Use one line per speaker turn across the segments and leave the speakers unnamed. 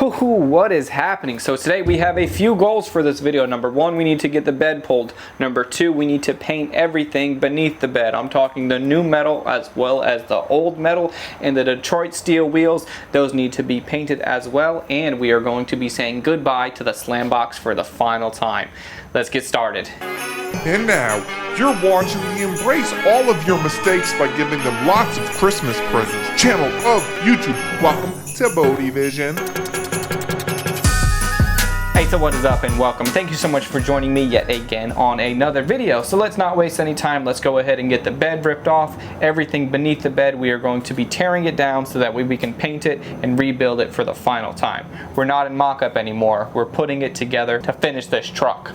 What is happening? So today we have a few goals for this video. Number one, we need to get the bed pulled. Number two, we need to paint everything beneath the bed. I'm talking the new metal as well as the old metal, and the Detroit steel wheels. Those need to be painted as well, and we are going to be saying goodbye to the Slam Box for the final time. Let's get started.
And now, you're watching me embrace all of your mistakes by giving them lots of Christmas presents. Channel of YouTube. Welcome to BodeVision.
Hey, so what is up and welcome. Thank you so much for joining me yet again on another video. So let's not waste any time. Let's go ahead and get the bed ripped off. Everything beneath the bed, we are going to be tearing it down so that way we can paint it and rebuild it for the final time. We're not in mock-up anymore. We're putting it together to finish this truck.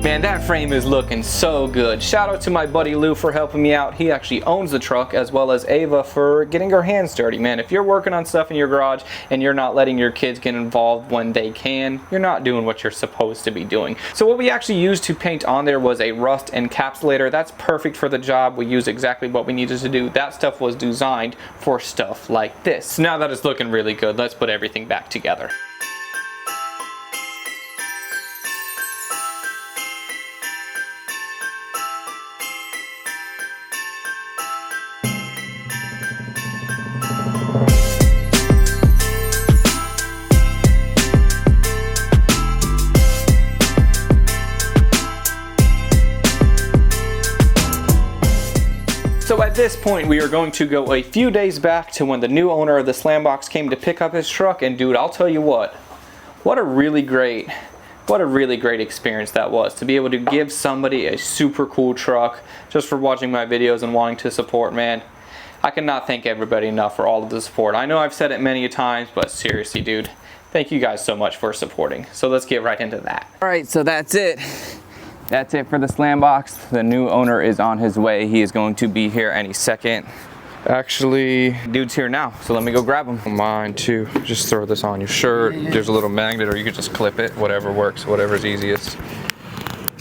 Man, that frame is looking so good. Shout out to my buddy Lou for helping me out. He actually owns the truck, as well as Ava for getting her hands dirty. Man, if you're working on stuff in your garage and you're not letting your kids get involved when they can, you're not doing what you're supposed to be doing. So what we actually used to paint on there was a rust encapsulator. That's perfect for the job. We used exactly what we needed to do. That stuff was designed for stuff like this. So now that it's looking really good, let's put everything back together. So at this point, we are going to go a few days back to when the new owner of the Slam Box came to pick up his truck, and dude, I'll tell you what a really great experience that was, to be able to give somebody a super cool truck just for watching my videos and wanting to support. Man, I cannot thank everybody enough for all of the support. I know I've said it many times, but seriously, dude, thank you guys so much for supporting. So let's get right into that. All right, so that's it. That's it for the Slam Box. The new owner is on his way. He is going to be here any second. Actually, dude's here now, so let me go grab him. Mine too. Just throw this on your shirt. There's a little magnet, or you could just clip it. Whatever works, whatever's easiest.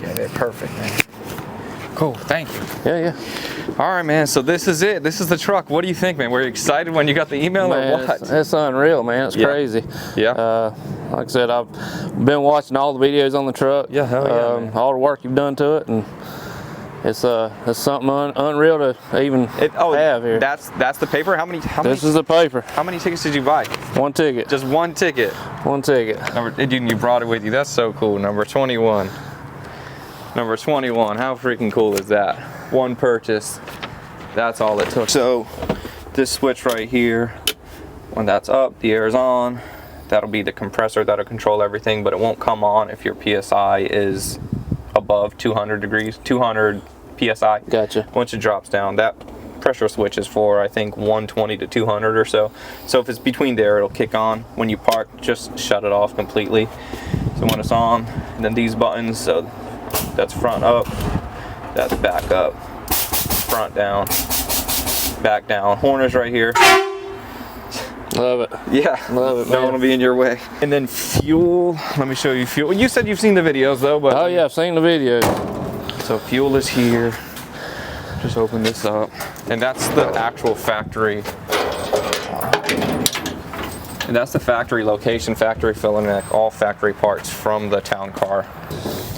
Yeah, they're perfect, man. Cool, thank you. Yeah. All right, man, so this is it. This is the truck. What do you think, man? Were you excited when you got the email,
man,
or what?
It's unreal, man. It's crazy.
Yeah.
Like I said, I've been watching all the videos on the truck.
Yeah, hell yeah,
all the work you've done to it, and it's something unreal to even have here.
That's the paper. How many?
This is the paper.
How many tickets did you buy?
One ticket.
Just one ticket.
One ticket.
You brought it with you. That's so cool. Number 21. Number 21. How freaking cool is that? One purchase. That's all it took. So this switch right here, when that's up, the air is on. That'll be the compressor that'll control everything, but it won't come on if your PSI is above 200 degrees, 200 PSI.
Gotcha. Once
it drops down, that pressure switch is for, I think, 120 to 200 or so. So if it's between there, it'll kick on. When you park, just shut it off completely. So when it's on, and then these buttons, so that's front up, that's back up, front down, back down. Horners right here.
Love it.
Yeah.
Love it, man.
Don't want to be in your way. And then fuel. Let me show you fuel. You said you've seen the videos though, but.
Oh yeah, I've seen the videos.
So fuel is here. Just open this up. And that's the actual factory. And that's the factory location, factory filling neck, all factory parts from the town car.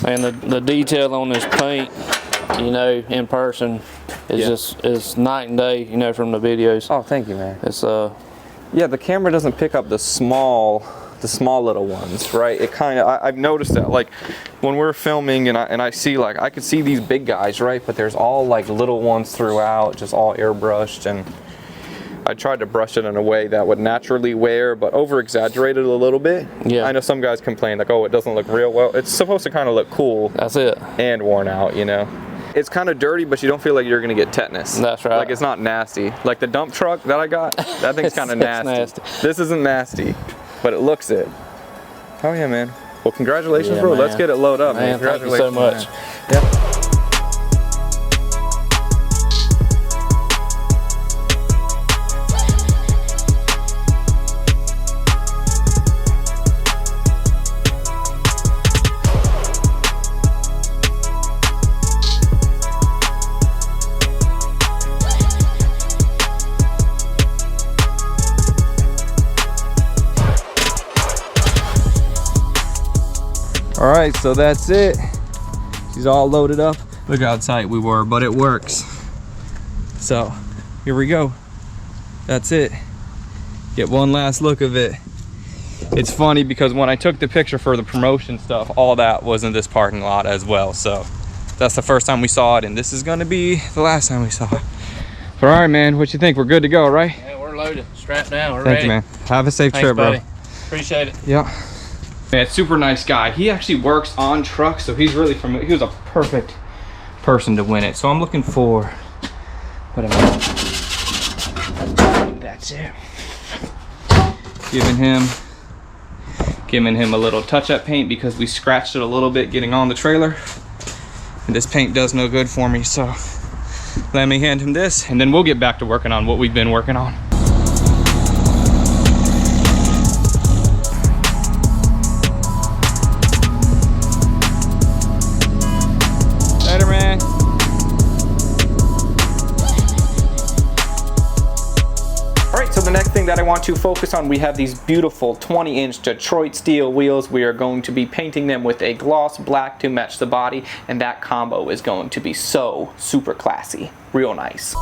And the detail on this paint, you know, in person is is night and day, you know, from the videos.
Oh, thank you, man.
It's
yeah, the camera doesn't pick up the small little ones, right? It kind of, I've noticed that, like when we're filming and I see, like, I could see these big guys, right? But there's all like little ones throughout, just all airbrushed, and I tried to brush it in a way that would naturally wear, but over exaggerated a little bit.
Yeah.
I know some guys complain like, oh, it doesn't look real well. It's supposed to kind of look cool.
that's it.
And worn out, you know. It's kind of dirty, but you don't feel like you're gonna get tetanus.
That's right.
Like, it's not nasty. Like the dump truck that I got, that thing's kind of nasty. This isn't nasty, but it looks it. Oh yeah, man. Well, congratulations, bro.
Man.
Let's get it loaded up, man.
Thank you so much.
Man. Yep. All right, so that's it. She's all loaded up. Look how tight we were, but it works. So here we go. That's it. Get one last look of it. It's funny because when I took the picture for the promotion stuff, all that was in this parking lot as well. So that's the first time we saw it, and this is gonna be the last time we saw it. But all right, man, what you think? We're good to go, right?
Yeah, we're loaded, strapped down, we're
Thank
ready.
you, man. Have a safe trip, bro.
Buddy. Appreciate it.
Yeah. Man, super nice guy. He actually works on trucks, so he's really he was a perfect person to win it. So I'm looking for whatever. That's it. Giving him a little touch-up paint because we scratched it a little bit getting on the trailer. And this paint does no good for me, so let me hand him this, and then we'll get back to working on what we've been working on. Later, man. All right, so the next thing that I want to focus on, we have these beautiful 20-inch Detroit steel wheels. We are going to be painting them with a gloss black to match the body, and that combo is going to be so super classy, real nice.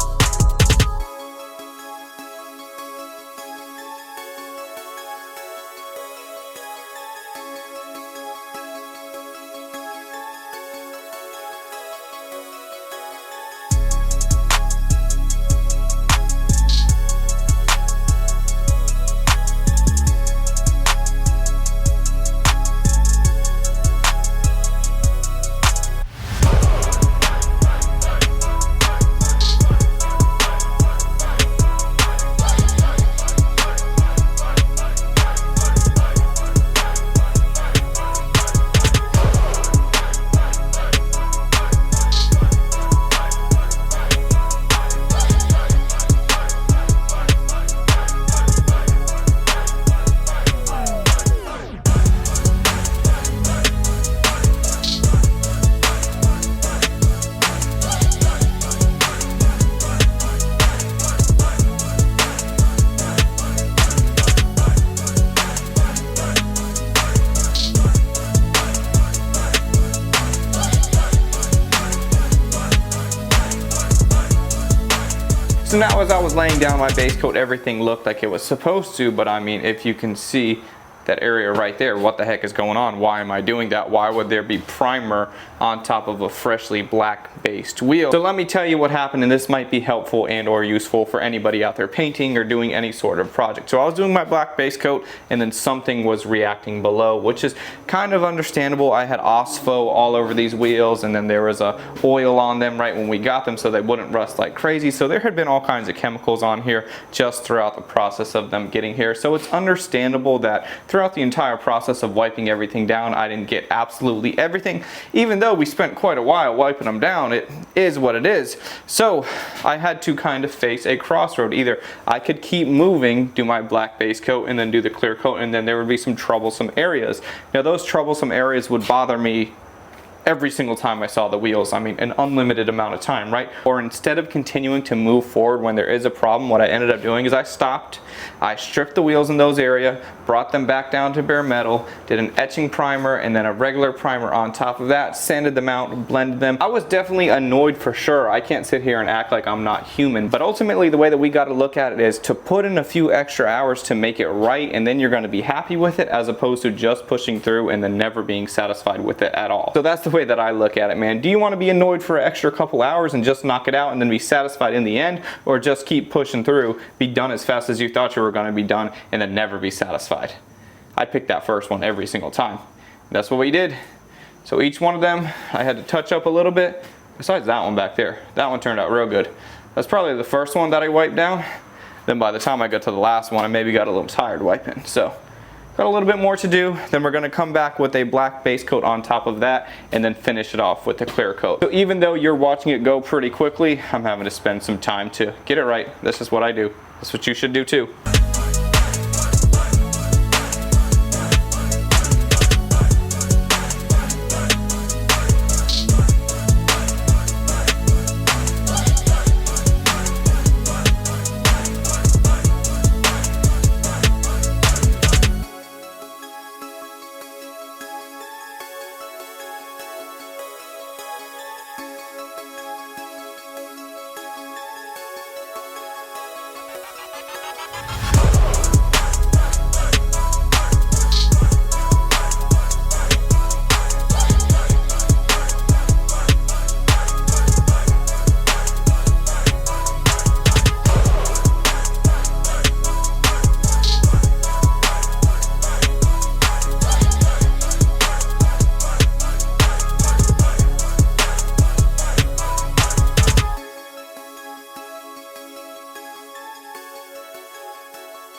So now as I was laying down my base coat, everything looked like it was supposed to, but I mean, if you can see that area right there, what the heck is going on? Why am I doing that? Why would there be primer on top of a freshly black based wheel? So let me tell you what happened, and this might be helpful and or useful for anybody out there painting or doing any sort of project. So I was doing my black base coat, and then something was reacting below, which is kind of understandable. I had OSFO all over these wheels, and then there was a oil on them right when we got them so they wouldn't rust like crazy. So there had been all kinds of chemicals on here just throughout the process of them getting here. So it's understandable that throughout the entire process of wiping everything down, I didn't get absolutely everything. Even though we spent quite a while wiping them down, it is what it is. So I had to kind of face a crossroad. Either I could keep moving, do my black base coat, and then do the clear coat, and then there would be some troublesome areas. Now those troublesome areas would bother me every single time I saw the wheels. I mean, an unlimited amount of time, right? Or instead of continuing to move forward when there is a problem, what I ended up doing is I stopped, I stripped the wheels in those areas, brought them back down to bare metal, did an etching primer and then a regular primer on top of that, sanded them out, blended them. I was definitely annoyed for sure. I can't sit here and act like I'm not human, but ultimately the way that we got to look at it is to put in a few extra hours to make it right, and then you're going to be happy with it, as opposed to just pushing through and then never being satisfied with it at all. So that's the way that I look at it, man. Do you want to be annoyed for an extra couple hours and just knock it out and then be satisfied in the end, or just keep pushing through, be done as fast as you thought you were going to be done, and then never be satisfied? I picked that first one every single time. That's what we did. So each one of them I had to touch up a little bit, besides that one back there. That one turned out real good. That's probably the first one that I wiped down. Then by the time I got to the last one, I maybe got a little tired wiping. So got a little bit more to do. Then we're going to come back with a black base coat on top of that and then finish it off with the clear coat. So even though you're watching it go pretty quickly, I'm having to spend some time to get it right. This is what I do. That's what you should do too.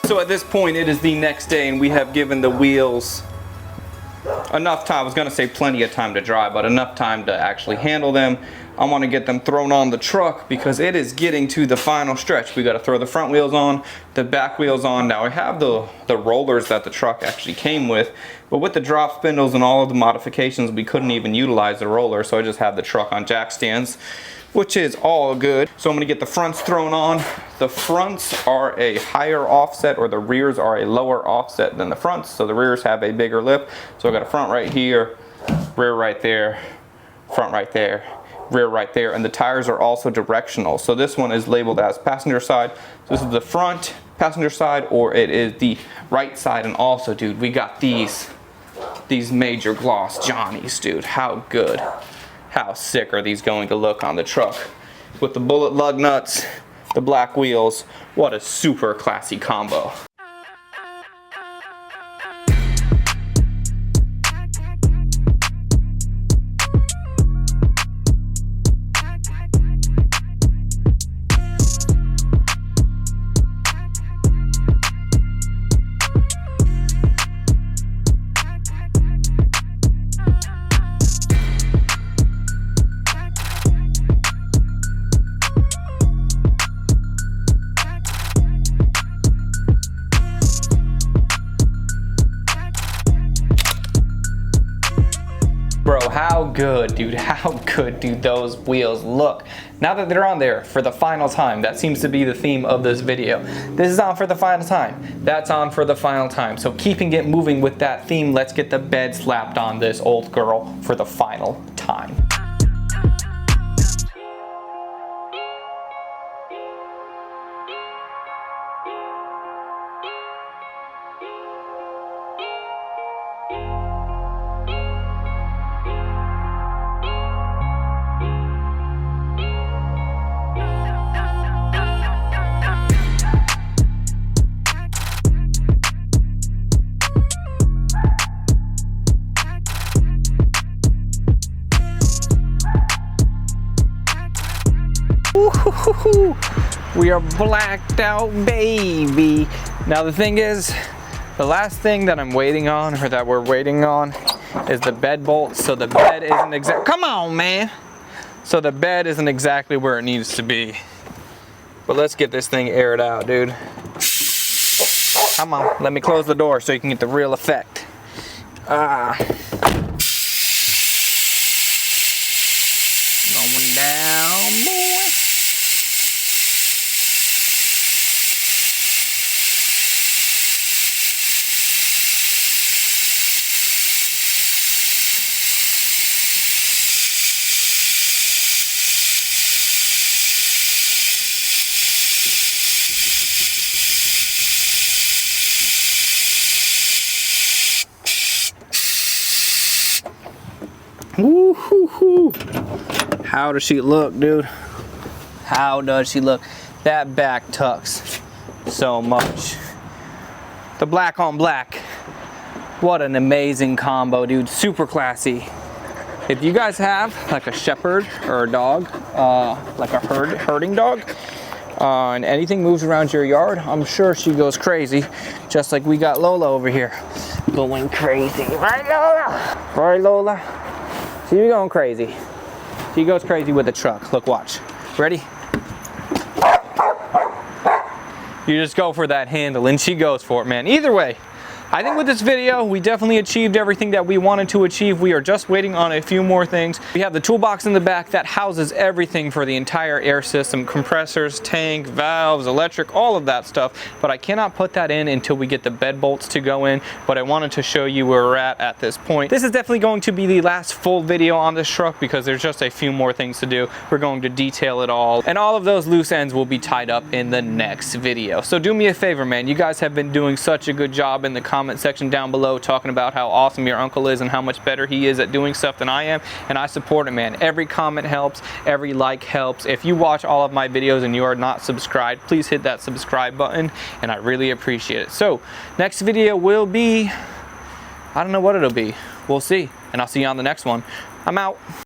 So at this point, it is the next day and we have given the wheels enough time. I was going to say plenty of time to dry, but enough time to actually handle them. I want to get them thrown on the truck because it is getting to the final stretch. We got to throw the front wheels on, the back wheels on. Now I have the rollers that the truck actually came with, but with the drop spindles and all of the modifications, we couldn't even utilize the roller, so I just have the truck on jack stands, which is all good. So I'm gonna get the fronts thrown on. The fronts are a higher offset, or the rears are a lower offset than the fronts. So the rears have a bigger lip. So I got a front right here, rear right there, front right there, rear right there. And the tires are also directional. So this one is labeled as passenger side. So this is the front passenger side, or it is the right side. And also, dude, we got these major gloss Johnnies, dude. How good. How sick are these going to look on the truck? With the bullet lug nuts, the black wheels, what a super classy combo. Bro, how good do those wheels look? Now that they're on there for the final time, that seems to be the theme of this video. This is on for the final time. That's on for the final time. So keeping it moving with that theme, let's get the bed slapped on this old girl for the final time. We are blacked out, baby. Now the thing is, the last thing that I'm waiting on, or that we're waiting on, is the bed bolt. So the bed isn't come on, man. So the bed isn't exactly where it needs to be. But let's get this thing aired out, dude. Come on, let me close the door so you can get the real effect. Woo-hoo-hoo. How does she look, dude? How does she look? That back tucks so much. The black on black. What an amazing combo, dude. Super classy. If you guys have like a shepherd or a dog, like a herding dog, and anything moves around your yard, I'm sure she goes crazy, just like we got Lola over here going crazy. Right, Lola? Right, Lola? She going crazy. She goes crazy with the truck. Look, watch. Ready? You just go for that handle and she goes for it, man. Either way, I think with this video, we definitely achieved everything that we wanted to achieve. We are just waiting on a few more things. We have the toolbox in the back that houses everything for the entire air system, compressors, tank, valves, electric, all of that stuff. But I cannot put that in until we get the bed bolts to go in. But I wanted to show you where we're at this point. This is definitely going to be the last full video on this truck because there's just a few more things to do. We're going to detail it all. And all of those loose ends will be tied up in the next video. So do me a favor, man. You guys have been doing such a good job in the comment section down below talking about how awesome your uncle is and how much better he is at doing stuff than I am, and I support him, man. Every comment helps, every like helps. If you watch all of my videos and you are not subscribed, please hit that subscribe button and I really appreciate it. So next video will be, I don't know what it'll be, we'll see, and I'll see you on the next one. I'm out.